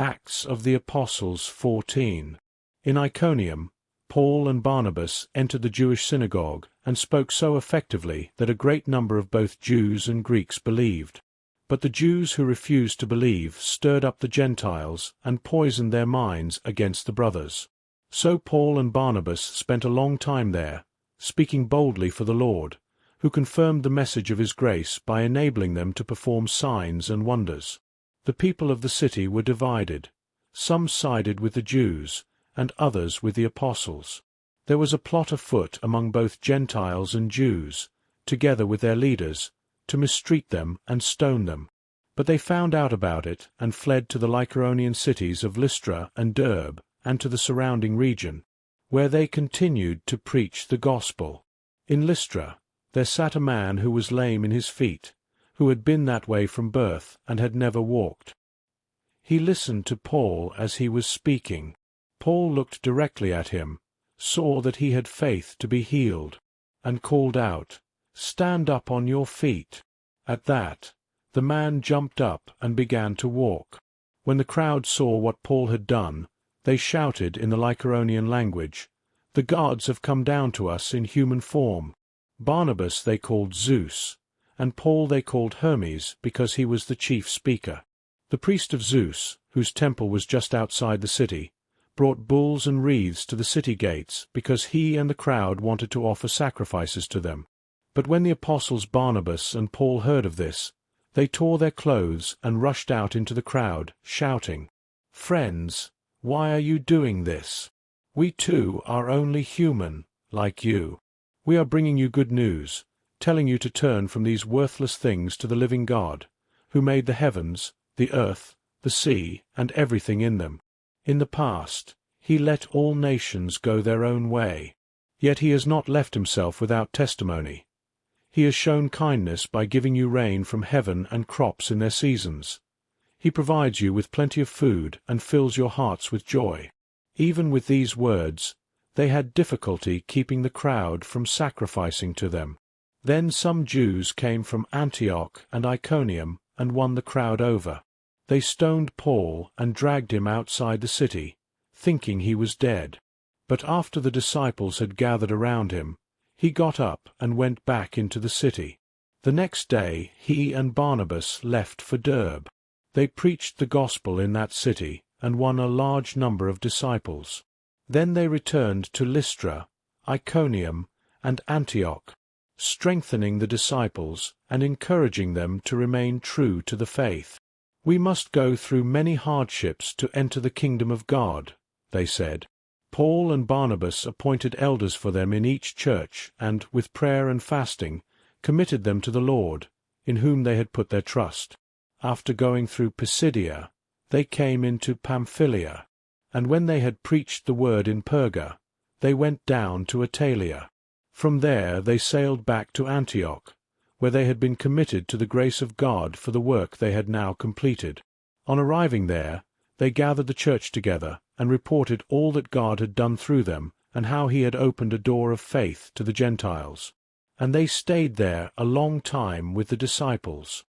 Acts of the Apostles 14. In Iconium, Paul and Barnabas entered the Jewish synagogue and spoke so effectively that a great number of both Jews and Greeks believed. But the Jews who refused to believe stirred up the Gentiles and poisoned their minds against the brothers. So Paul and Barnabas spent a long time there, speaking boldly for the Lord, who confirmed the message of his grace by enabling them to perform signs and wonders. The people of the city were divided. Some sided with the Jews, and others with the apostles. There was a plot afoot among both Gentiles and Jews, together with their leaders, to mistreat them and stone them. But they found out about it and fled to the Lycaonian cities of Lystra and Derbe, and to the surrounding region, where they continued to preach the gospel. In Lystra there sat a man who was lame in his feet, who had been that way from birth and had never walked. He listened to Paul as he was speaking. Paul looked directly at him, saw that he had faith to be healed, and called out, "Stand up on your feet." At that, the man jumped up and began to walk. When the crowd saw what Paul had done, they shouted in the Lycaonian language, "The gods have come down to us in human form." Barnabas they called Zeus, and Paul they called Hermes because he was the chief speaker. The priest of Zeus, whose temple was just outside the city, brought bulls and wreaths to the city gates because he and the crowd wanted to offer sacrifices to them. But when the apostles Barnabas and Paul heard of this, they tore their clothes and rushed out into the crowd, shouting, "Friends, why are you doing this? We too are only human, like you. We are bringing you good news, telling you to turn from these worthless things to the living God, who made the heavens, the earth, the sea, and everything in them. In the past, he let all nations go their own way. Yet he has not left himself without testimony. He has shown kindness by giving you rain from heaven and crops in their seasons. He provides you with plenty of food and fills your hearts with joy." Even with these words, they had difficulty keeping the crowd from sacrificing to them. Then some Jews came from Antioch and Iconium and won the crowd over. They stoned Paul and dragged him outside the city, thinking he was dead. But after the disciples had gathered around him, he got up and went back into the city. The next day he and Barnabas left for Derbe. They preached the gospel in that city and won a large number of disciples. Then they returned to Lystra, Iconium, and Antioch, strengthening the disciples and encouraging them to remain true to the faith. "We must go through many hardships to enter the kingdom of God," they said. Paul and Barnabas appointed elders for them in each church and, with prayer and fasting, committed them to the Lord, in whom they had put their trust. After going through Pisidia, they came into Pamphylia, and when they had preached the word in Perga, they went down to Attalia. From there they sailed back to Antioch, where they had been committed to the grace of God for the work they had now completed. On arriving there, they gathered the church together and reported all that God had done through them and how he had opened a door of faith to the Gentiles. And they stayed there a long time with the disciples.